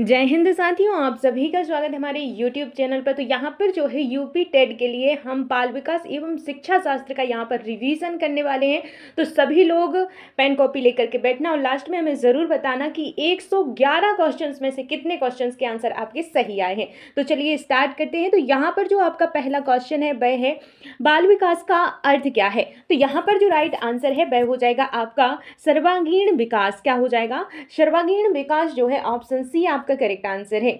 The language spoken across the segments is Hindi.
जय हिंद साथियों, आप सभी का स्वागत है हमारे YouTube चैनल पर। तो यहाँ पर जो है यूपी टेट के लिए हम बाल विकास एवं शिक्षा शास्त्र का यहाँ पर रिवीजन करने वाले हैं। तो सभी लोग पेन कॉपी लेकर के बैठना और लास्ट में हमें ज़रूर बताना कि 111 क्वेश्चंस में से कितने क्वेश्चंस के आंसर आपके सही आए हैं। तो चलिए स्टार्ट करते हैं। तो यहाँ पर जो आपका पहला क्वेश्चन है वह है बाल विकास का अर्थ क्या है। तो यहाँ पर जो राइट आंसर है वह हो जाएगा आपका सर्वांगीण विकास। क्या हो जाएगा? सर्वांगीण विकास जो है ऑप्शन सी आपका करेक्ट आंसर है।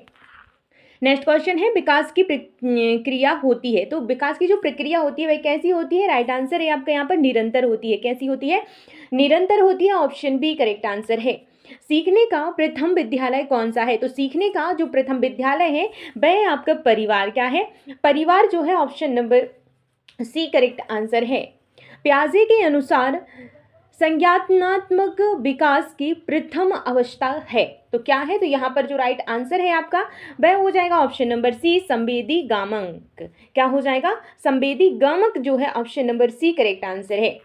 नेक्स्ट क्वेश्चन है विकास की प्रक्रिया होती है। तो विकास की जो प्रक्रिया होती है वह कैसी होती है? राइट आंसर है आपका यहाँ पर निरंतर होती है। कैसी होती है? निरंतर होती है। ऑप्शन बी करेक्ट आंसर है। सीखने का प्रथम विद्यालय कौन सा है? तो सीखने का जो प्रथम विद्यालय है वह आपका परिवार। क्या है? परिवार जो है option number C correct answer है। प्याजे के अनुसार संज्ञानात्मक विकास की प्रथम अवस्था है। तो क्या है? तो यहाँ पर जो राइट आंसर है आपका वह हो जाएगा ऑप्शन नंबर सी संवेदी गामक। क्या हो जाएगा? संवेदी गामक जो है option number C correct answer है।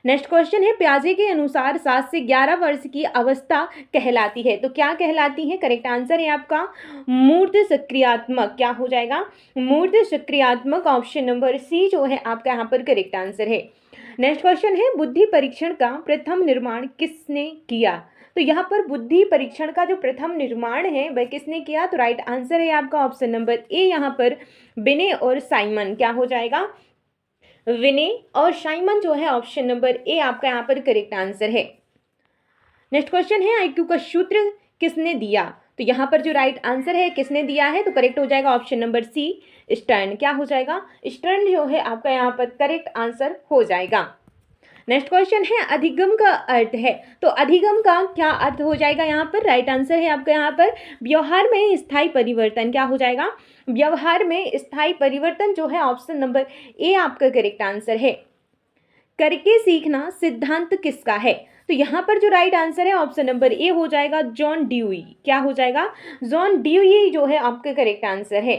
नेक्स्ट क्वेश्चन है प्याजे के अनुसार 7 से 11 वर्ष की अवस्था कहलाती है। तो क्या कहलाती है? करेक्ट आंसर है आपका मूर्त सक्रियात्मक। क्या हो जाएगा? मूर्त सक्रियात्मक। ऑप्शन नंबर सी जो है आपका यहाँ पर करेक्ट आंसर है। नेक्स्ट क्वेश्चन है बुद्धि परीक्षण का प्रथम निर्माण किसने किया? तो यहाँ पर बुद्धि परीक्षण का जो प्रथम निर्माण है वह किसने किया? तो राइट आंसर है आपका ऑप्शन नंबर ए यहाँ पर बिने और साइमन। क्या हो जाएगा? विने और साइमन जो है ऑप्शन नंबर ए आपका यहाँ पर करेक्ट आंसर है। नेक्स्ट क्वेश्चन है आईक्यू का सूत्र किसने दिया? तो यहाँ पर जो राइट आंसर है किसने दिया है? तो करेक्ट हो जाएगा ऑप्शन नंबर सी स्टर्न। क्या हो जाएगा? स्टर्न जो है आपका यहाँ पर करेक्ट आंसर हो जाएगा। नेक्स्ट क्वेश्चन है अधिगम का अर्थ है। तो अधिगम का क्या अर्थ हो जाएगा? यहाँ पर राइट आंसर है आपका यहाँ पर व्यवहार में स्थायी परिवर्तन। क्या हो जाएगा? व्यवहार में स्थायी परिवर्तन जो है ऑप्शन नंबर ए आपका करेक्ट आंसर है। करके सीखना सिद्धांत किसका है? तो यहाँ पर जो राइट आंसर है ऑप्शन नंबर ए हो जाएगा जॉन ड्यूई। क्या हो जाएगा? जॉन ड्यूई जो है आपका करेक्ट आंसर है।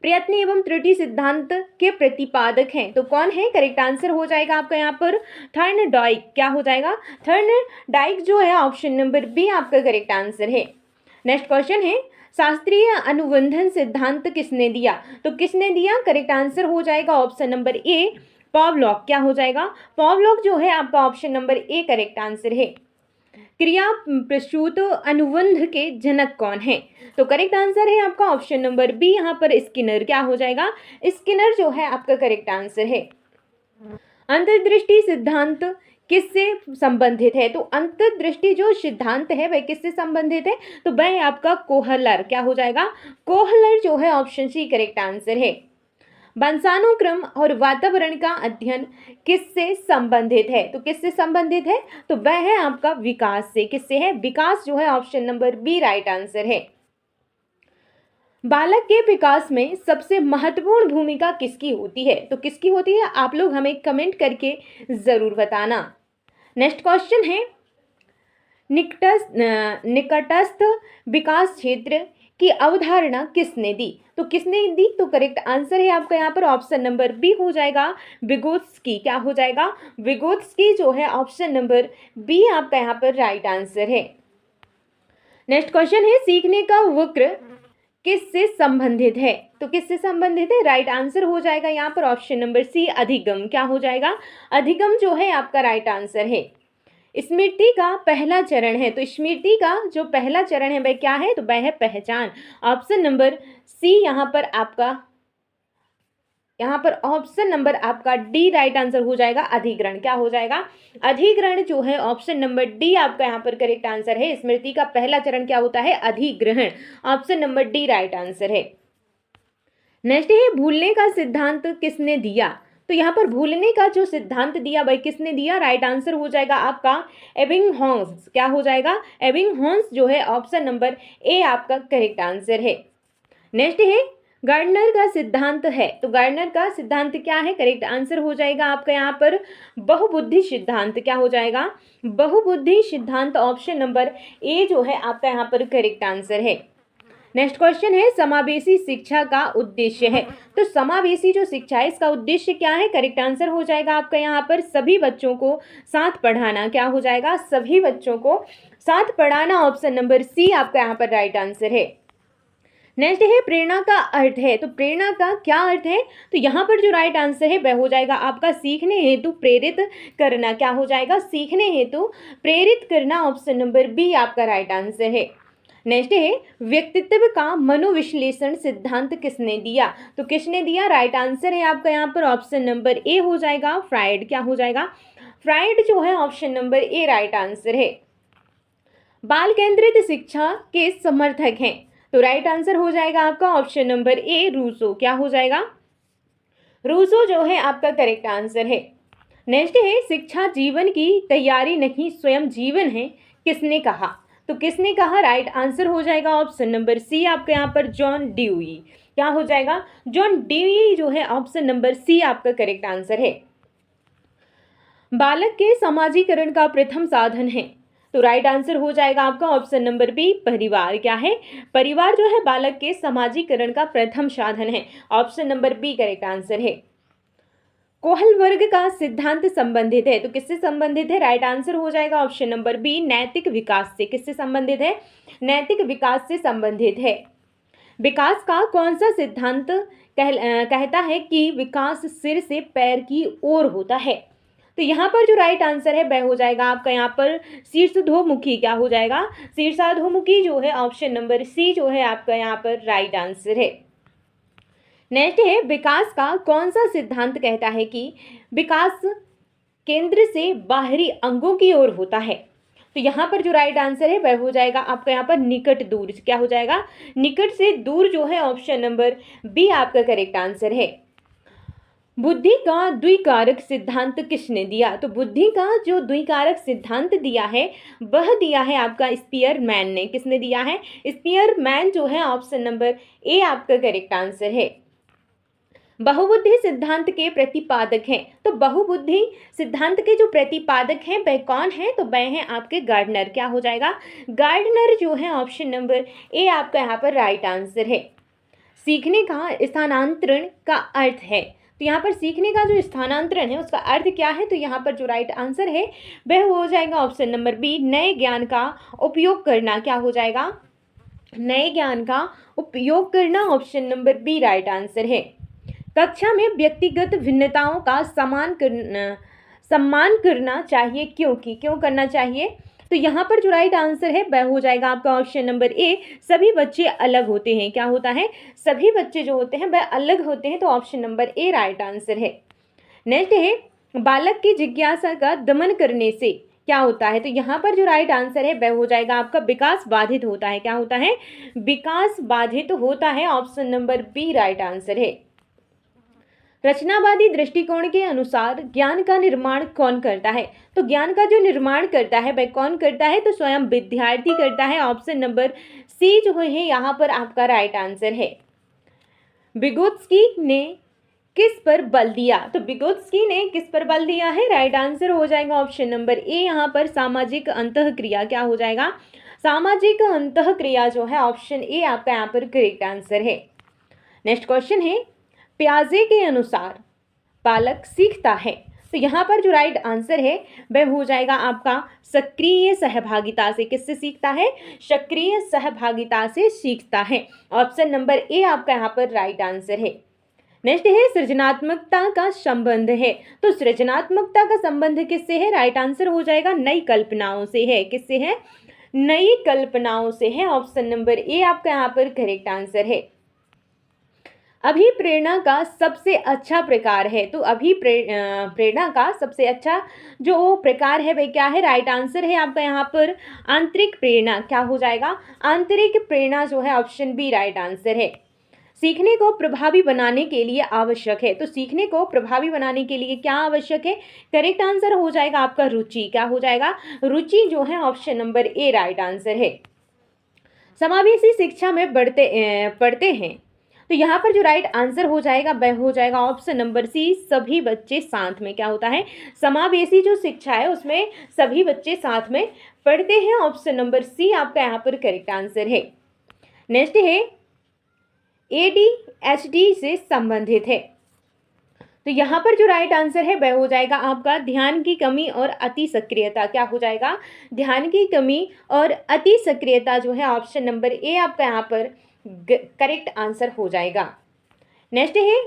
प्रयत्न एवं त्रुटि सिद्धांत के प्रतिपादक हैं। तो कौन है? करेक्ट आंसर हो जाएगा आपका यहाँ पर थर्नडाइक। क्या हो जाएगा? थर्नडाइक जो है ऑप्शन नंबर बी आपका करेक्ट आंसर है। नेक्स्ट क्वेश्चन है शास्त्रीय अनुबंधन सिद्धांत किसने दिया? तो किसने दिया? करेक्ट आंसर हो जाएगा ऑप्शन नंबर ए पॉवलॉक। क्या हो जाएगा? पॉवलॉक जो है आपका option number A correct answer है। क्रिया प्रसूत अनुबंध के जनक कौन है? तो करेक्ट आंसर है आपका ऑप्शन नंबर बी यहाँ पर स्किनर। क्या हो जाएगा? स्किनर जो है आपका करेक्ट आंसर है। अंतर्दृष्टि सिद्धांत किससे संबंधित है? तो अंतर्दृष्टि जो सिद्धांत है वह किससे संबंधित है? तो वह आपका कोहलर। क्या हो जाएगा? कोहलर जो है ऑप्शन सी करेक्ट आंसर है। वंशानुक्रम और वातावरण का अध्ययन किससे संबंधित है? तो किससे संबंधित है? तो वह है आपका विकास से। किससे है? विकास जो है option number B right answer है। बालक के विकास में सबसे महत्वपूर्ण भूमिका किसकी होती है? तो किसकी होती है? आप लोग हमें कमेंट करके जरूर बताना। नेक्स्ट क्वेश्चन है निकटस्थ विकास क्षेत्र की अवधारणा किसने दी? तो किसने दी? तो करेक्ट आंसर है आपका यहाँ पर ऑप्शन नंबर बी हो जाएगा विगोत्स्की। क्या हो जाएगा? विगोत्स्की जो है ऑप्शन नंबर बी आपका यहाँ पर राइट आंसर है। नेक्स्ट क्वेश्चन है सीखने का वक्र किससे संबंधित है? तो किससे संबंधित है? राइट आंसर हो जाएगा यहाँ पर ऑप्शन नंबर सी अधिगम। क्या हो जाएगा? अधिगम जो है आपका राइट आंसर है। स्मृति का पहला चरण है। तो स्मृति का जो पहला चरण है वह क्या है? तो वह है पहचान। ऑप्शन नंबर सी यहाँ पर ऑप्शन नंबर आपका डी राइट आंसर हो जाएगा अधिग्रहण। क्या हो जाएगा? अधिग्रहण जो है ऑप्शन नंबर डी आपका यहाँ पर करेक्ट आंसर है। स्मृति का पहला चरण क्या होता है? अधिग्रहण। Option number D right answer है। नेक्स्ट है भूलने का सिद्धांत किसने दिया? तो यहाँ पर भूलने का जो सिद्धांत दिया वह किसने दिया? राइट आंसर हो जाएगा आपका एबिंगहॉस। क्या हो जाएगा? एबिंगहॉस जो है ऑप्शन नंबर ए आपका करेक्ट आंसर है। नेक्स्ट है गार्डनर का सिद्धांत है। तो गार्डनर का सिद्धांत क्या है? करेक्ट आंसर हो जाएगा आपका यहाँ पर बहुबुद्धि सिद्धांत। क्या हो जाएगा? बहुबुद्धि सिद्धांत। ऑप्शन नंबर ए जो है आपका यहाँ पर करेक्ट आंसर है। नेक्स्ट क्वेश्चन है समावेशी शिक्षा का उद्देश्य है। तो समावेशी जो शिक्षा है इसका उद्देश्य क्या है? करेक्ट आंसर हो जाएगा आपका यहाँ पर सभी बच्चों को साथ पढ़ाना। क्या हो जाएगा? सभी बच्चों को साथ पढ़ाना। ऑप्शन नंबर सी आपका यहाँ पर राइट आंसर है। नेक्स्ट है प्रेरणा का अर्थ है। तो प्रेरणा का क्या अर्थ है? तो यहाँ पर जो राइट आंसर है वह हो जाएगा आपका सीखने हेतु प्रेरित करना। क्या हो जाएगा? सीखने हेतु प्रेरित करना। ऑप्शन नंबर बी आपका राइट आंसर है। नेक्स्ट है व्यक्तित्व का मनोविश्लेषण सिद्धांत किसने दिया? तो किसने दिया? राइट आंसर है आपका यहाँ पर ऑप्शन नंबर ए हो जाएगा फ्राइड। क्या हो जाएगा? फ्राइड जो है option number A right answer है। बाल केंद्रित शिक्षा के समर्थक हैं। तो राइट आंसर हो जाएगा आपका ऑप्शन नंबर ए रूसो। क्या हो जाएगा? रूसो जो है आपका करेक्ट आंसर है। नेक्स्ट है शिक्षा जीवन की तैयारी नहीं स्वयं जीवन है, किसने कहा? तो किसने कहा? राइट आंसर हो जाएगा ऑप्शन नंबर सी आपका यहाँ पर जॉन ड्यूई। क्या हो जाएगा? जॉन ड्यूई जो है ऑप्शन नंबर सी आपका करेक्ट आंसर है। बालक के समाजीकरण का प्रथम साधन है। तो राइट आंसर हो जाएगा आपका ऑप्शन नंबर बी परिवार। क्या है? परिवार जो है बालक के समाजीकरण का प्रथम साधन है। Option number B correct answer है। कोहल वर्ग का सिद्धांत संबंधित है। तो किससे संबंधित है? राइट आंसर हो जाएगा ऑप्शन नंबर बी नैतिक विकास से। किससे संबंधित है? नैतिक विकास से संबंधित है। विकास का कौन सा सिद्धांत कहता है कि विकास सिर से पैर की ओर होता है? तो यहाँ पर जो राइट आंसर है वह हो जाएगा आपका यहाँ पर शीर्षाधोमुखी। क्या हो जाएगा? शीर्षाधोमुखी जो है ऑप्शन नंबर सी जो है आपका यहाँ पर राइट आंसर है। नेक्स्ट है विकास का कौन सा सिद्धांत कहता है कि विकास केंद्र से बाहरी अंगों की ओर होता है? तो यहाँ पर जो राइट आंसर है वह हो जाएगा आपका यहाँ पर निकट दूर। क्या हो जाएगा? निकट से दूर जो है ऑप्शन नंबर बी आपका करेक्ट आंसर है। बुद्धि का द्विकारक सिद्धांत किसने दिया? तो बुद्धि का जो द्विकारक सिद्धांत दिया है वह दिया है आपका स्पीयरमैन ने। किसने दिया है? स्पीयरमैन जो है ऑप्शन नंबर ए आपका करेक्ट आंसर है। बहुबुद्धि सिद्धांत के प्रतिपादक हैं। तो बहुबुद्धि सिद्धांत के जो प्रतिपादक हैं वह कौन है? तो वह हैं आपके गार्डनर। क्या हो जाएगा? गार्डनर जो है ऑप्शन नंबर ए आपका यहाँ पर राइट आंसर है। सीखने का स्थानांतरण का अर्थ है। तो यहाँ पर सीखने का जो स्थानांतरण है उसका अर्थ क्या है? तो यहाँ पर जो राइट आंसर है वह हो जाएगा ऑप्शन नंबर बी नए ज्ञान का उपयोग करना। क्या हो जाएगा? नए ज्ञान का उपयोग करना। Option number B right answer है। कक्षा में व्यक्तिगत भिन्नताओं का सम्मान करना चाहिए क्योंकि क्यों करना चाहिए? तो यहाँ पर जो राइट आंसर है वह हो जाएगा आपका ऑप्शन नंबर ए सभी बच्चे अलग होते हैं। क्या होता है? सभी बच्चे जो होते हैं वह अलग होते हैं। तो option number A right answer है। नेक्स्ट है बालक की जिज्ञासा का दमन करने से क्या होता है? तो यहाँ पर जो राइट आंसर है वह हो जाएगा आपका विकास बाधित होता है। क्या होता है? विकास बाधित होता है। Option number B right answer है। रचनावादी दृष्टिकोण के अनुसार ज्ञान का निर्माण कौन करता है? तो ज्ञान का जो निर्माण करता है वह कौन करता है? तो स्वयं विद्यार्थी करता है। ऑप्शन नंबर सी जो है यहाँ पर आपका राइट आंसर है। विगोत्स्की ने किस पर बल दिया? तो विगोत्स्की ने किस पर बल दिया है? राइट आंसर हो जाएगा ऑप्शन नंबर ए यहाँ पर सामाजिक अंतःक्रिया। क्या हो जाएगा? सामाजिक अंतःक्रिया जो है ऑप्शन ए आपका यहाँ पर करेक्ट आंसर है। नेक्स्ट क्वेश्चन है पियाजे के अनुसार बालक सीखता है। तो यहाँ पर जो राइट आंसर है वह हो जाएगा आपका सक्रिय सहभागिता से। किससे सीखता है? सक्रिय सहभागिता से सीखता है। ऑप्शन नंबर ए आपका यहाँ पर राइट आंसर है। नेक्स्ट है सृजनात्मकता का संबंध है। तो सृजनात्मकता का संबंध किससे है? राइट आंसर हो जाएगा नई कल्पनाओं से है। किससे है? नई कल्पनाओं से है। ऑप्शन नंबर ए आपका यहाँ पर करेक्ट आंसर है। अभिप्रेरणा का सबसे अच्छा प्रकार है। तो प्रेरणा का सबसे अच्छा जो प्रकार है वह क्या है? राइट आंसर है आपका यहाँ पर आंतरिक प्रेरणा। क्या हो जाएगा? आंतरिक प्रेरणा जो है ऑप्शन बी राइट आंसर है। सीखने को प्रभावी बनाने के लिए आवश्यक है। तो सीखने को प्रभावी बनाने के लिए क्या आवश्यक है? करेक्ट आंसर हो जाएगा आपका रुचि। क्या हो जाएगा? रुचि जो है option number A right answer है। समावेशी शिक्षा में पढ़ते हैं। तो यहाँ पर जो राइट आंसर हो जाएगा वह हो जाएगा ऑप्शन नंबर सी सभी बच्चे साथ में। क्या होता है? समावेशी जो शिक्षा है उसमें सभी बच्चे साथ में पढ़ते हैं। ऑप्शन नंबर सी आपका यहाँ पर करेक्ट आंसर है। नेक्स्ट है ADHD से संबंधित है। तो यहाँ पर जो राइट आंसर है वह हो जाएगा आपका ध्यान की कमी और अति सक्रियता। क्या हो जाएगा? ध्यान की कमी और अति सक्रियता जो है ऑप्शन नंबर ए आपका यहाँ पर करेक्ट आंसर हो जाएगा। नेक्स्ट है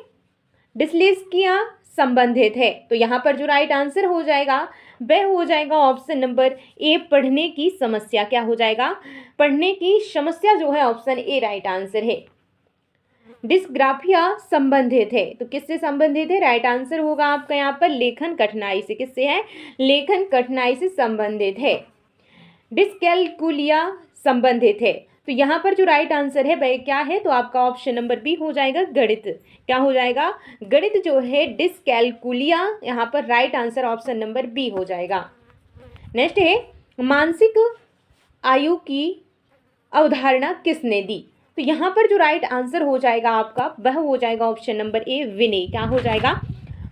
डिस्लेक्सिया संबंधित है। तो यहाँ पर जो राइट आंसर हो जाएगा वह हो जाएगा ऑप्शन नंबर ए पढ़ने की समस्या। क्या हो जाएगा? पढ़ने की समस्या जो है ऑप्शन ए राइट आंसर है। डिस्ग्राफिया संबंधित है। तो किससे संबंधित है? राइट आंसर होगा आपका यहाँ पर लेखन कठिनाई से। किससे है? लेखन कठिनाई से संबंधित है। डिस्कैलकुलिया संबंधित है। तो यहाँ पर जो राइट आंसर है वह क्या है? तो आपका ऑप्शन नंबर बी हो जाएगा गणित। क्या हो जाएगा? गणित जो है डिस्कैलकुलिया, यहाँ पर right answer option number B हो जाएगा। नेक्स्ट है मानसिक आयु की अवधारणा किसने दी? तो यहाँ पर जो राइट आंसर हो जाएगा आपका वह हो जाएगा ऑप्शन नंबर ए विनय। क्या हो जाएगा?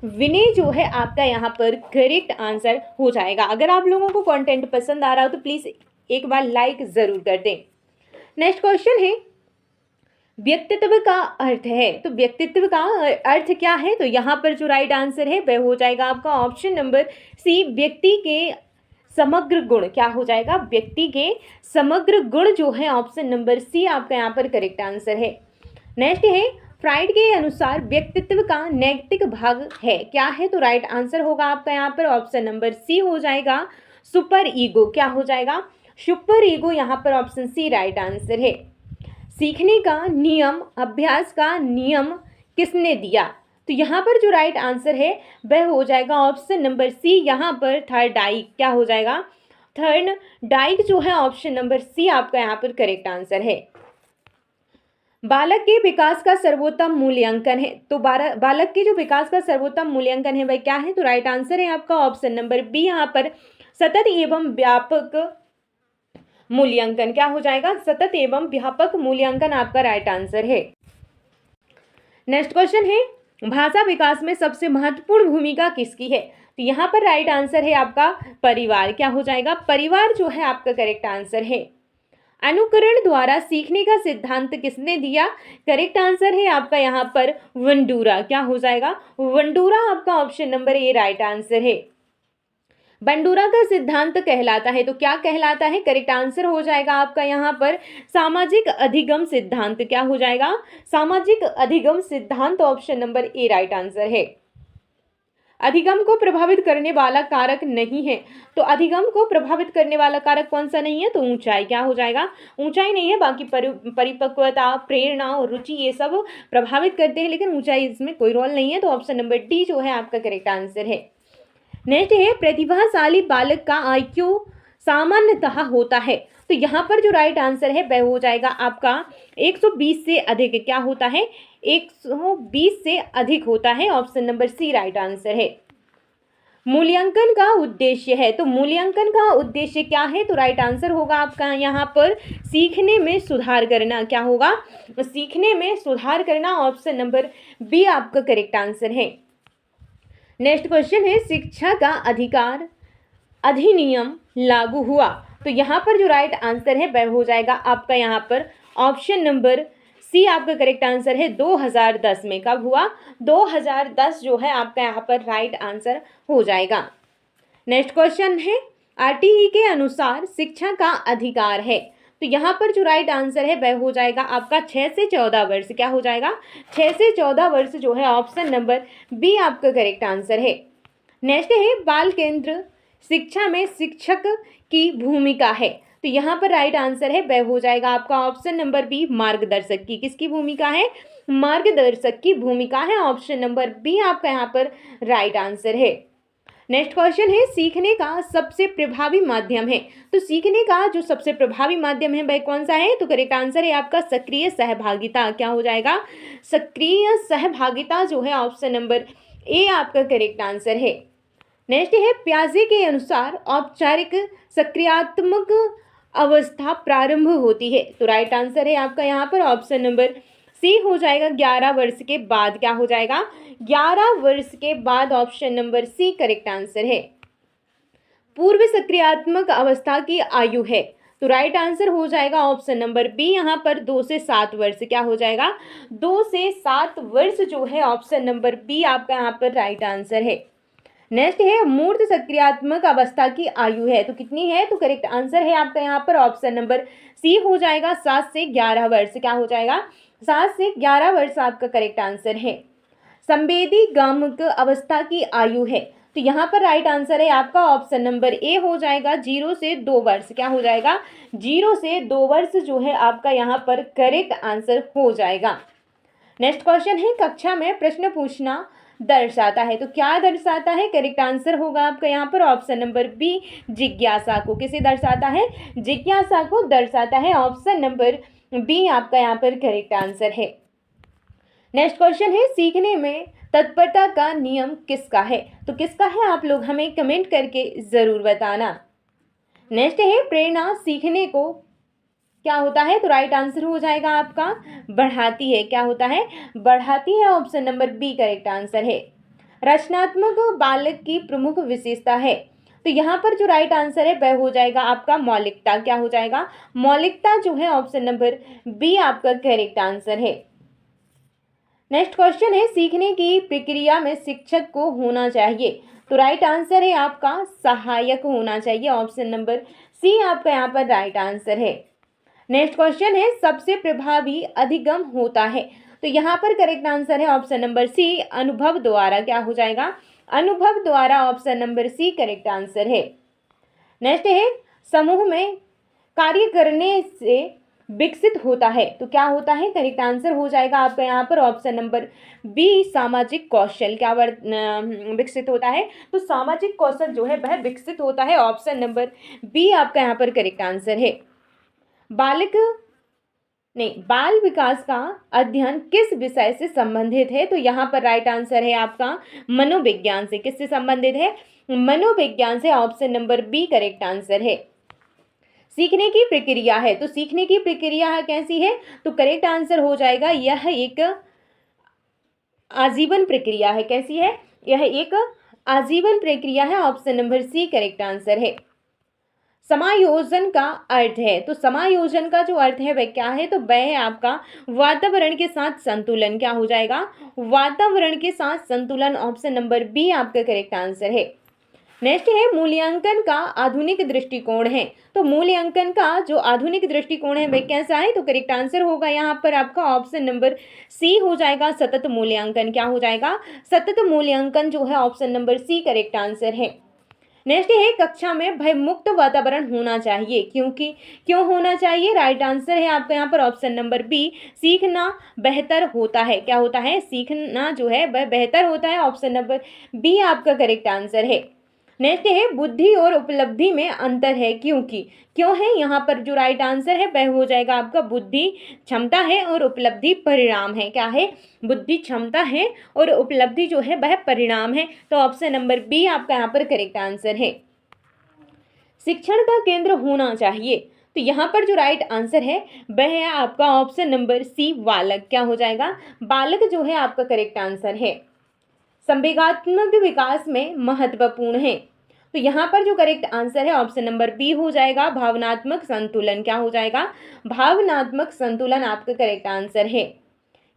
विनय जो है आपका यहाँ पर करेक्ट आंसर हो जाएगा। अगर आप लोगों को कंटेंट पसंद आ रहा हो तो प्लीज़ एक बार लाइक ज़रूर कर दें। नेक्स्ट क्वेश्चन है व्यक्तित्व का अर्थ है। तो व्यक्तित्व का अर्थ क्या है? तो यहाँ पर जो राइट आंसर है वह हो जाएगा आपका ऑप्शन नंबर सी व्यक्ति के समग्र गुण। क्या हो जाएगा? व्यक्ति के समग्र गुण जो है ऑप्शन नंबर सी आपका यहाँ पर करेक्ट आंसर है। नेक्स्ट है फ्राइड के अनुसार व्यक्तित्व का नैतिक भाग है। क्या है? तो राइट आंसर होगा आपका यहाँ पर ऑप्शन नंबर सी हो जाएगा सुपर ईगो। क्या हो जाएगा? सुपर ईगो, यहाँ पर ऑप्शन सी राइट आंसर है। सीखने का नियम, अभ्यास का नियम किसने दिया? तो यहाँ पर जो राइट आंसर है वह हो जाएगा ऑप्शन नंबर सी, यहाँ पर थर्ड डाइक। क्या हो जाएगा? थर्ड डाइक जो है ऑप्शन नंबर सी आपका यहाँ पर करेक्ट आंसर है। बालक के विकास का सर्वोत्तम मूल्यांकन है। तो बालक के जो विकास का सर्वोत्तम मूल्यांकन है वह क्या है? तो राइट आंसर है आपका ऑप्शन नंबर बी, यहाँ पर सतत एवं व्यापक मूल्यांकन। क्या हो जाएगा? सतत एवं व्यापक मूल्यांकन आपका राइट आंसर है। नेक्स्ट क्वेश्चन है भाषा विकास में सबसे महत्वपूर्ण भूमिका किसकी है? तो यहाँ पर राइट आंसर है आपका परिवार। क्या हो जाएगा? परिवार जो है आपका करेक्ट आंसर है। अनुकरण द्वारा सीखने का सिद्धांत किसने दिया? करेक्ट आंसर है आपका यहाँ पर बंडूरा। क्या हो जाएगा? बंडूरा आपका option number A right answer है। बंडूरा का सिद्धांत कहलाता है। तो क्या कहलाता है? करेक्ट आंसर हो जाएगा आपका यहाँ पर सामाजिक अधिगम सिद्धांत। क्या हो जाएगा? सामाजिक अधिगम सिद्धांत option number A right answer है। अधिगम को प्रभावित करने वाला कारक नहीं है। तो अधिगम को प्रभावित करने वाला कारक कौन सा नहीं है? तो ऊंचाई। क्या हो जाएगा? ऊंचाई नहीं है, बाकी परिपक्वता, प्रेरणा और रुचि ये सब प्रभावित करते हैं, लेकिन ऊंचाई इसमें कोई रोल नहीं है। तो ऑप्शन नंबर डी जो है आपका करेक्ट आंसर है। नेक्स्ट है प्रतिभाशाली बालक का IQ सामान्यतः होता है। तो यहाँ पर जो राइट आंसर है वह हो जाएगा आपका 120 से अधिक। क्या होता है? 120 से अधिक होता है। Option number C right answer है। मूल्यांकन का उद्देश्य है। तो मूल्यांकन का उद्देश्य क्या है? तो राइट आंसर होगा आपका यहाँ पर सीखने में सुधार करना। क्या होगा? सीखने में सुधार करना। ऑप्शन नंबर बी आपका करेक्ट आंसर है। नेक्स्ट क्वेश्चन है शिक्षा का अधिकार अधिनियम लागू हुआ। तो यहाँ पर जो राइट आंसर है वह हो जाएगा आपका यहाँ पर ऑप्शन नंबर सी आपका करेक्ट आंसर है 2010 में। कब हुआ? 2010 जो है आपका यहाँ पर राइट आंसर हो जाएगा। नेक्स्ट क्वेश्चन है RTE के अनुसार शिक्षा का अधिकार है। तो यहाँ पर जो राइट आंसर है वह हो जाएगा आपका 6 से 14 वर्ष। क्या हो जाएगा? 6 से 14 वर्ष जो है ऑप्शन नंबर बी आपका करेक्ट आंसर है। नेक्स्ट है बाल केंद्र शिक्षा में शिक्षक की भूमिका है। तो यहाँ पर राइट आंसर है वह हो जाएगा आपका ऑप्शन नंबर बी मार्गदर्शक की। किसकी भूमिका है? मार्गदर्शक की भूमिका है। ऑप्शन नंबर बी आपका यहाँ पर राइट आंसर है। नेक्स्ट क्वेश्चन है सीखने का सबसे प्रभावी माध्यम है। तो सीखने का जो सबसे प्रभावी माध्यम है वह कौन सा है? तो करेक्ट आंसर है आपका सक्रिय सहभागिता। क्या हो जाएगा? सक्रिय सहभागिता जो है ऑप्शन नंबर ए आपका करेक्ट आंसर है। नेक्स्ट है प्याजे के अनुसार औपचारिक सक्रियात्मक अवस्था प्रारंभ होती है। तो राइट आंसर है आपका यहाँ पर ऑप्शन नंबर सी हो जाएगा 11 वर्ष के बाद। क्या हो जाएगा? 11 वर्ष के बाद। Option number C correct answer है। पूर्व सक्रियात्मक अवस्था की आयु है। तो राइट आंसर हो जाएगा ऑप्शन नंबर बी यहाँ पर 2 से 7 वर्ष। क्या हो जाएगा? 2 से 7 वर्ष जो है ऑप्शन नंबर बी आपका यहाँ पर राइट आंसर है। नेक्स्ट है मूर्त सक्रियात्मक अवस्था की आयु है, तो कितनी है? तो करेक्ट आंसर है आपका यहाँ पर ऑप्शन नंबर सी हो जाएगा 7 से 11 वर्ष। क्या हो जाएगा? 7 से 11 वर्ष आपका करेक्ट आंसर है। संवेदी गामक अवस्था की आयु है, तो यहाँ पर राइट आंसर है आपका ऑप्शन नंबर ए हो जाएगा 0 से 2 वर्ष। क्या हो जाएगा? 0 से 2 वर्ष जो है आपका यहाँ पर करेक्ट आंसर हो जाएगा। नेक्स्ट क्वेश्चन है कक्षा में प्रश्न पूछना दर्शाता है, तो क्या दर्शाता है? करेक्ट आंसर होगा आपका यहाँ पर ऑप्शन नंबर बी जिज्ञासा को। किसे दर्शाता है? जिज्ञासा को दर्शाता है। ऑप्शन नंबर बी आपका यहाँ पर करेक्ट आंसर है। नेक्स्ट क्वेश्चन है सीखने में तत्परता का नियम किसका है, तो किसका है आप लोग हमें कमेंट करके जरूर बताना। नेक्स्ट है प्रेरणा सीखने को क्या होता है, तो राइट आंसर हो जाएगा आपका बढ़ाती है। क्या होता है? बढ़ाती है। Option number B correct answer है। रचनात्मक बालक की प्रमुख विशेषता है, तो यहाँ पर जो राइट आंसर है वह हो जाएगा आपका मौलिकता। क्या हो जाएगा? मौलिकता जो है ऑप्शन नंबर बी आपका करेक्ट आंसर है। नेक्स्ट क्वेश्चन है सीखने की प्रक्रिया में शिक्षक को होना चाहिए, तो राइट आंसर है आपका सहायक होना चाहिए। ऑप्शन नंबर सी आपका यहाँ पर राइट आंसर है। नेक्स्ट क्वेश्चन है सबसे प्रभावी अधिगम होता है, तो यहाँ पर करेक्ट आंसर है ऑप्शन नंबर सी अनुभव द्वारा। क्या हो जाएगा? अनुभव द्वारा। Option number C correct answer है। नेक्स्ट है समूह में कार्य करने से विकसित होता है, तो क्या होता है? करेक्ट आंसर हो जाएगा आपका यहाँ पर ऑप्शन नंबर बी सामाजिक कौशल। क्या विकसित होता है? तो सामाजिक कौशल जो है वह विकसित होता है। ऑप्शन नंबर बी आपका यहाँ पर करेक्ट आंसर है। बाल विकास का अध्ययन किस विषय से संबंधित है, तो यहाँ पर राइट आंसर है आपका मनोविज्ञान से। किससे संबंधित है? मनोविज्ञान से। Option number B correct answer है। सीखने की प्रक्रिया है, तो सीखने की प्रक्रिया कैसी है, तो करेक्ट आंसर हो जाएगा यह एक आजीवन प्रक्रिया है। कैसी है? यह एक आजीवन प्रक्रिया है। Option number C correct answer है। समायोजन का अर्थ है, तो समायोजन का जो अर्थ है वह क्या है, तो वह है आपका वातावरण के साथ संतुलन। क्या हो जाएगा? वातावरण के साथ संतुलन। ऑप्शन नंबर बी आपका करेक्ट आंसर है। नेक्स्ट है मूल्यांकन का आधुनिक दृष्टिकोण है, तो मूल्यांकन का जो आधुनिक दृष्टिकोण है वह कैसा है, तो करेक्ट आंसर होगा यहाँ पर आपका ऑप्शन नंबर सी हो जाएगा सतत मूल्यांकन। क्या हो जाएगा? सतत मूल्यांकन जो है option number C correct answer है। नेक्स्ट है कक्षा में भयमुक्त वातावरण होना चाहिए, क्यों होना चाहिए? राइट आंसर है आपका यहाँ पर ऑप्शन नंबर बी सीखना बेहतर होता है। क्या होता है? सीखना जो है वह बेहतर होता है। ऑप्शन नंबर बी आपका करेक्ट आंसर है। नेक्स्ट है बुद्धि और उपलब्धि में अंतर है, क्यों है? यहाँ पर जो राइट आंसर है वह हो जाएगा आपका बुद्धि क्षमता है और उपलब्धि परिणाम है। क्या है? बुद्धि क्षमता है और उपलब्धि जो है वह परिणाम है। तो ऑप्शन नंबर बी आपका यहाँ पर करेक्ट आंसर है। शिक्षण का केंद्र होना चाहिए, तो यहाँ पर जो राइट आंसर है वह है आपका ऑप्शन नंबर सी बालक। क्या हो जाएगा? बालक जो है आपका करेक्ट आंसर है। संवेगात्मक विकास में महत्वपूर्ण है, तो यहाँ पर जो करेक्ट आंसर है ऑप्शन नंबर बी हो जाएगा भावनात्मक संतुलन। क्या हो जाएगा? भावनात्मक संतुलन आपका करेक्ट आंसर है।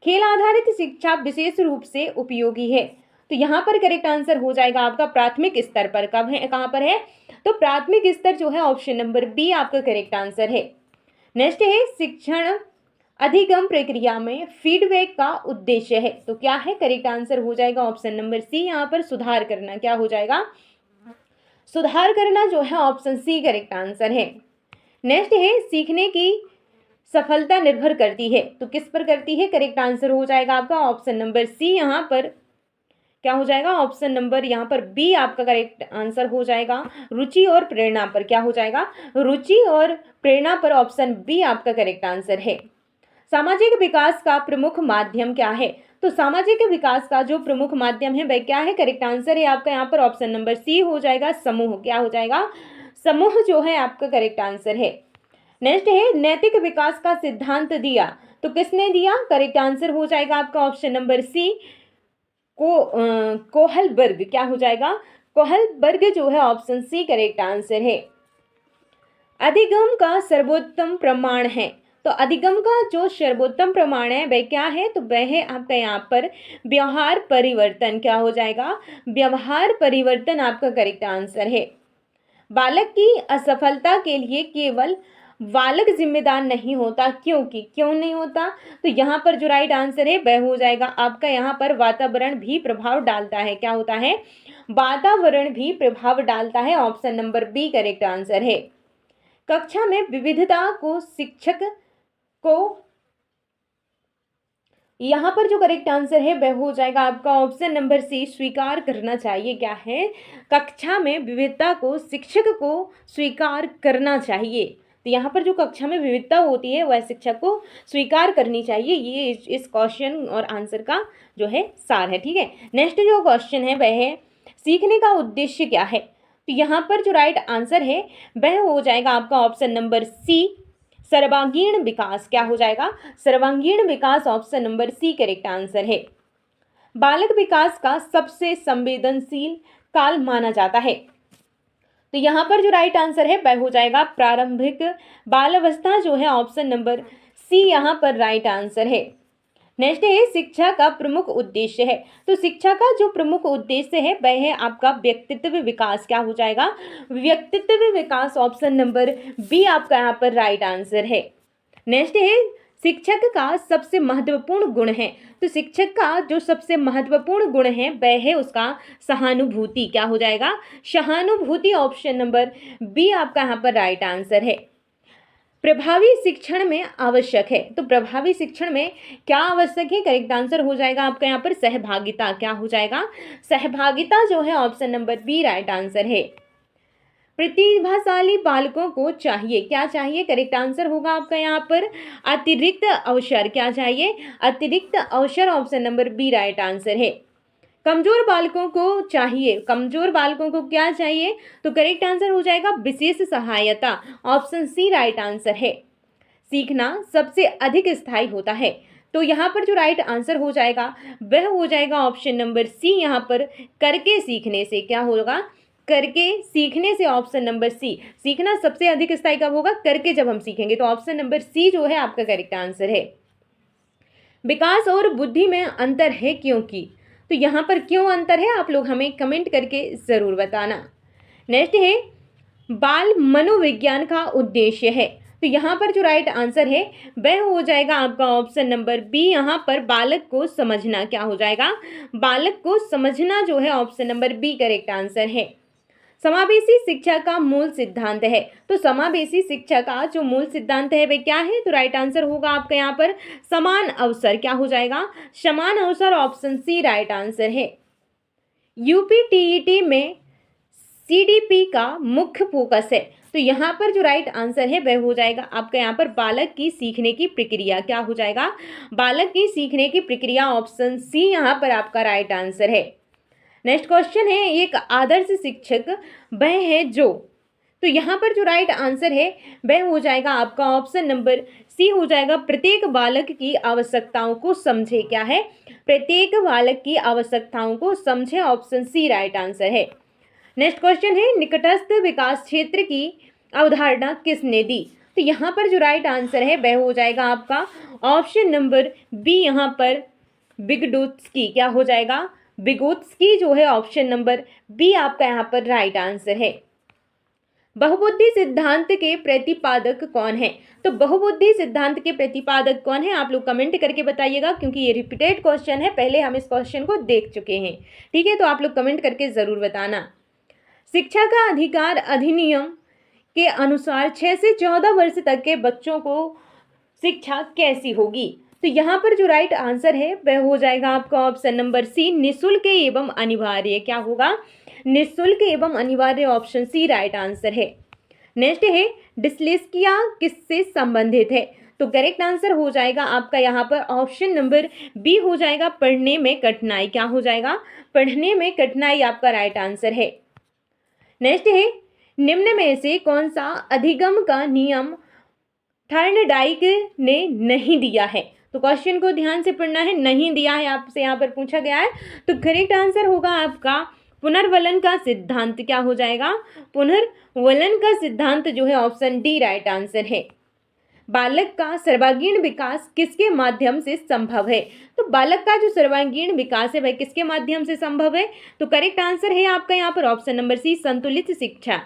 खेल आधारित शिक्षा विशेष रूप से उपयोगी है, तो यहाँ पर करेक्ट आंसर हो जाएगा आपका प्राथमिक स्तर पर। कब है? कहाँ पर है? तो प्राथमिक स्तर जो है ऑप्शन नंबर बी आपका करेक्ट आंसर है। नेक्स्ट है शिक्षण अधिगम प्रक्रिया में फीडबैक का उद्देश्य है, तो क्या है? करेक्ट आंसर हो जाएगा ऑप्शन नंबर सी यहाँ पर सुधार करना। क्या हो जाएगा? सुधार करना जो है ऑप्शन सी करेक्ट आंसर है। नेक्स्ट है सीखने की सफलता निर्भर करती है, तो किस पर करती है? करेक्ट आंसर हो जाएगा आपका ऑप्शन नंबर सी यहाँ पर। क्या हो जाएगा? ऑप्शन नंबर यहाँ पर बी आपका करेक्ट आंसर हो जाएगा रुचि और प्रेरणा पर। क्या हो जाएगा? रुचि और प्रेरणा पर। ऑप्शन बी आपका करेक्ट आंसर है। सामाजिक विकास का प्रमुख माध्यम क्या है, तो सामाजिक विकास का जो प्रमुख माध्यम है वह क्या है? करेक्ट आंसर है आपका यहाँ पर ऑप्शन नंबर सी हो जाएगा समूह। क्या हो जाएगा? समूह जो है आपका करेक्ट आंसर है। नेक्स्ट है नैतिक विकास का सिद्धांत दिया, तो किसने दिया? करेक्ट आंसर हो जाएगा आपका ऑप्शन नंबर सी कोहलबर्ग। क्या हो जाएगा? कोहलबर्ग जो है ऑप्शन सी करेक्ट आंसर है। अधिगम का सर्वोत्तम प्रमाण है। तो अधिगम का जो सर्वोत्तम प्रमाण है वह क्या है, तो वह है आपका यहाँ पर व्यवहार परिवर्तन। क्या हो जाएगा, व्यवहार परिवर्तन आपका करेक्ट आंसर है। बालक की असफलता के लिए केवल बालक जिम्मेदार नहीं होता, क्योंकि क्यों नहीं होता, तो यहाँ पर जो राइट आंसर है वह हो जाएगा आपका यहाँ पर वातावरण भी प्रभाव डालता है। क्या होता है, वातावरण भी प्रभाव डालता है। Option number B correct answer है। कक्षा में विविधता को शिक्षक को, यहाँ पर जो करेक्ट आंसर है वह हो जाएगा आपका ऑप्शन नंबर सी, स्वीकार करना चाहिए। क्या है, कक्षा में विविधता को शिक्षक को स्वीकार करना चाहिए। तो यहाँ पर जो कक्षा में विविधता होती है वह शिक्षक को स्वीकार करनी चाहिए। ये इस क्वेश्चन और आंसर का जो है सार है। ठीक है, नेक्स्ट जो क्वेश्चन है वह है सीखने का उद्देश्य क्या है। तो यहाँ पर जो राइट आंसर है वह हो जाएगा आपका ऑप्शन नंबर सी, सर्वांगीण विकास। क्या हो जाएगा, सर्वांगीण विकास। Option number C correct answer है। बालक विकास का सबसे संवेदनशील काल माना जाता है। तो यहाँ पर जो राइट आंसर है वह हो जाएगा प्रारंभिक बाल अवस्था, जो है ऑप्शन नंबर सी यहाँ पर राइट आंसर है। नेक्स्ट है शिक्षा का प्रमुख उद्देश्य है। तो शिक्षा का जो प्रमुख उद्देश्य है वह है आपका व्यक्तित्व विकास। क्या हो जाएगा, व्यक्तित्व विकास। ऑप्शन नंबर बी आपका यहाँ पर राइट आंसर है। नेक्स्ट है शिक्षक का सबसे महत्वपूर्ण गुण है। तो शिक्षक का जो सबसे महत्वपूर्ण गुण है वह है उसका सहानुभूति। क्या हो जाएगा, सहानुभूति। ऑप्शन नंबर बी आपका यहाँ पर राइट आंसर है। प्रभावी शिक्षण में आवश्यक है। तो प्रभावी शिक्षण में क्या आवश्यक है, करेक्ट आंसर हो जाएगा आपका यहाँ पर सहभागिता। क्या हो जाएगा, सहभागिता, जो है option number B right answer है। प्रतिभाशाली बालकों को चाहिए, क्या चाहिए, करेक्ट आंसर होगा आपका यहाँ पर अतिरिक्त अवसर। क्या चाहिए, अतिरिक्त अवसर। Option number B right answer है। कमजोर बालकों को चाहिए, कमजोर बालकों को क्या चाहिए, तो करेक्ट आंसर हो जाएगा विशेष सहायता। ऑप्शन सी राइट आंसर है। सीखना सबसे अधिक स्थायी होता है। तो यहाँ पर जो राइट आंसर हो जाएगा वह हो जाएगा ऑप्शन नंबर सी, यहाँ पर करके सीखने से। क्या होगा, करके सीखने से। ऑप्शन नंबर सी, सीखना सबसे अधिक स्थायी कब होगा, करके जब हम सीखेंगे। तो ऑप्शन नंबर सी जो है आपका करेक्ट आंसर है। विकास और बुद्धि में अंतर है क्योंकि, तो यहाँ पर क्यों अंतर है आप लोग हमें कमेंट करके ज़रूर बताना। नेक्स्ट है बाल मनोविज्ञान का उद्देश्य है। तो यहाँ पर जो राइट आंसर है वह हो जाएगा आपका ऑप्शन नंबर बी, यहाँ पर बालक को समझना। क्या हो जाएगा, बालक को समझना, जो है option number B correct answer है। समावेशी शिक्षा का मूल सिद्धांत है। तो समावेशी शिक्षा का जो मूल सिद्धांत है वह क्या है, तो राइट आंसर होगा आपका यहाँ पर समान अवसर। क्या हो जाएगा, समान अवसर। ऑप्शन सी राइट आंसर है। यूपी टीईटी में सीडीपी का मुख्य फोकस है। तो यहाँ पर जो राइट आंसर है वह हो जाएगा आपका यहाँ पर बालक की सीखने की प्रक्रिया। क्या हो जाएगा, बालक की सीखने की प्रक्रिया। ऑप्शन सी यहाँ पर आपका राइट आंसर है। नेक्स्ट क्वेश्चन है एक आदर्श शिक्षक वह है जो, तो यहाँ पर जो राइट आंसर है वह हो जाएगा आपका ऑप्शन नंबर सी हो जाएगा प्रत्येक बालक की आवश्यकताओं को समझे। क्या है, प्रत्येक बालक की आवश्यकताओं को समझे। ऑप्शन सी राइट आंसर है। नेक्स्ट क्वेश्चन है निकटस्थ विकास क्षेत्र की अवधारणा किसने दी। तो यहाँ पर जो राइट आंसर है वह हो जाएगा आपका ऑप्शन नंबर बी, यहाँ पर विगोत्स्की। क्या हो जाएगा, विगोत्स्की, जो है ऑप्शन नंबर बी आपका यहाँ पर राइट आंसर है। बहुबुद्धि सिद्धांत के प्रतिपादक कौन है। तो बहुबुद्धि सिद्धांत के प्रतिपादक कौन है आप लोग कमेंट करके बताइएगा, क्योंकि ये रिपीटेड क्वेश्चन है, पहले हम इस क्वेश्चन को देख चुके हैं। ठीक है, तो आप लोग कमेंट करके ज़रूर बताना। शिक्षा का अधिकार अधिनियम के अनुसार 6 से 14 वर्ष तक के बच्चों को शिक्षा कैसी होगी। तो यहाँ पर जो राइट आंसर है वह हो जाएगा आपका ऑप्शन नंबर सी, निःशुल्क एवं अनिवार्य। क्या होगा, निःशुल्क एवं अनिवार्य। ऑप्शन सी राइट आंसर है। नेक्स्ट है डिस्लेक्सिया किससे संबंधित है। तो करेक्ट आंसर हो जाएगा आपका यहाँ पर ऑप्शन नंबर बी हो जाएगा पढ़ने में कठिनाई। क्या हो जाएगा, पढ़ने में कठिनाई आपका राइट आंसर है। नेक्स्ट है निम्न में से कौन सा अधिगम का नियम थॉर्नडाइक ने नहीं दिया है। तो क्वेश्चन को ध्यान से पढ़ना है, नहीं दिया है आपसे यहाँ पर पूछा गया है। तो करेक्ट आंसर होगा आपका पुनर्वलन का सिद्धांत क्या हो जाएगा? पुनर्वलन का सिद्धांत जो है ऑप्शन डी राइट आंसर है। बालक का सर्वांगीण विकास किसके माध्यम से संभव है? तो बालक का जो सर्वांगीण विकास है वह किसके माध्यम से संभव है? तो करेक्ट आंसर है आपका यहाँ पर ऑप्शन नंबर सी, संतुलित शिक्षा।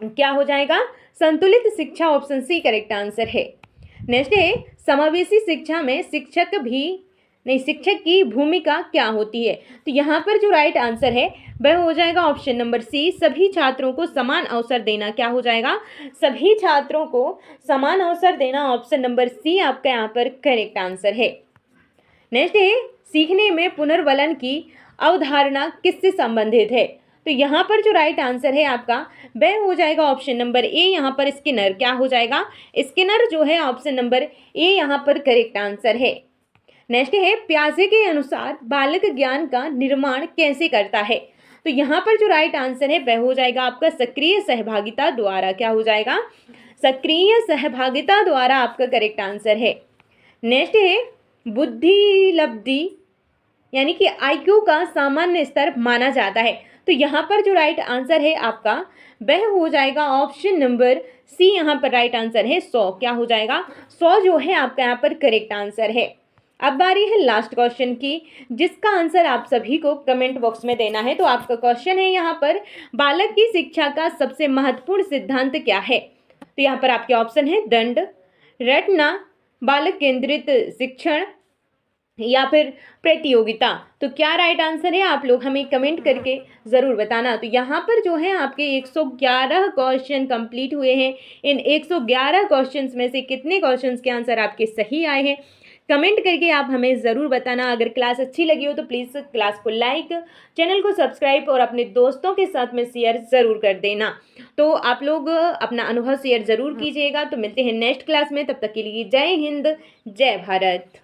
क्या हो जाएगा? संतुलित शिक्षा, ऑप्शन सी करेक्ट आंसर है। नेक्स्ट है, समावेशी शिक्षा में शिक्षक की भूमिका क्या होती है? तो यहाँ पर जो राइट आंसर है वह हो जाएगा ऑप्शन नंबर सी, सभी छात्रों को समान अवसर देना। क्या हो जाएगा? सभी छात्रों को समान अवसर देना, ऑप्शन नंबर सी आपका यहाँ पर करेक्ट आंसर है। नेक्स्ट है, सीखने में पुनर्वलन की अवधारणा किससे संबंधित है? तो यहाँ पर जो राइट आंसर है आपका वह हो जाएगा ऑप्शन नंबर ए, यहाँ पर स्किनर। क्या हो जाएगा? स्किनर जो है ऑप्शन नंबर ए यहाँ पर करेक्ट आंसर है। नेक्स्ट है, प्याजे के अनुसार बालक ज्ञान का निर्माण कैसे करता है? तो यहाँ पर जो राइट आंसर है वह हो जाएगा आपका सक्रिय सहभागिता द्वारा। क्या हो जाएगा? सक्रिय सहभागिता द्वारा आपका करेक्ट आंसर है। नेक्स्ट है, बुद्धि लब्धि यानी कि IQ का सामान्य स्तर माना जाता है। तो यहाँ पर जो राइट आंसर है आपका वह हो जाएगा ऑप्शन नंबर सी, यहाँ पर राइट आंसर है 100। क्या हो जाएगा? 100 जो है आपका यहाँ पर करेक्ट आंसर है। अब बारी है लास्ट क्वेश्चन की, जिसका आंसर आप सभी को कमेंट बॉक्स में देना है। तो आपका क्वेश्चन है यहाँ पर, बालक की शिक्षा का सबसे महत्वपूर्ण सिद्धांत क्या है? तो यहाँ पर आपके ऑप्शन है दंड, रटना, बालक केंद्रित शिक्षण या फिर प्रतियोगिता। तो क्या राइट आंसर है? आप लोग हमें कमेंट करके ज़रूर बताना। तो यहाँ पर जो है आपके 111 क्वेश्चन कंप्लीट हुए हैं। इन 111 क्वेश्चंस में से कितने क्वेश्चंस के आंसर आपके सही आए हैं कमेंट करके आप हमें ज़रूर बताना। अगर क्लास अच्छी लगी हो तो प्लीज़ क्लास को लाइक, चैनल को सब्सक्राइब और अपने दोस्तों के साथ में शेयर ज़रूर कर देना। तो आप लोग अपना अनुभव शेयर ज़रूर कीजिएगा। तो मिलते हैं नेक्स्ट क्लास में, तब तक के लिए जय हिंद, जय भारत।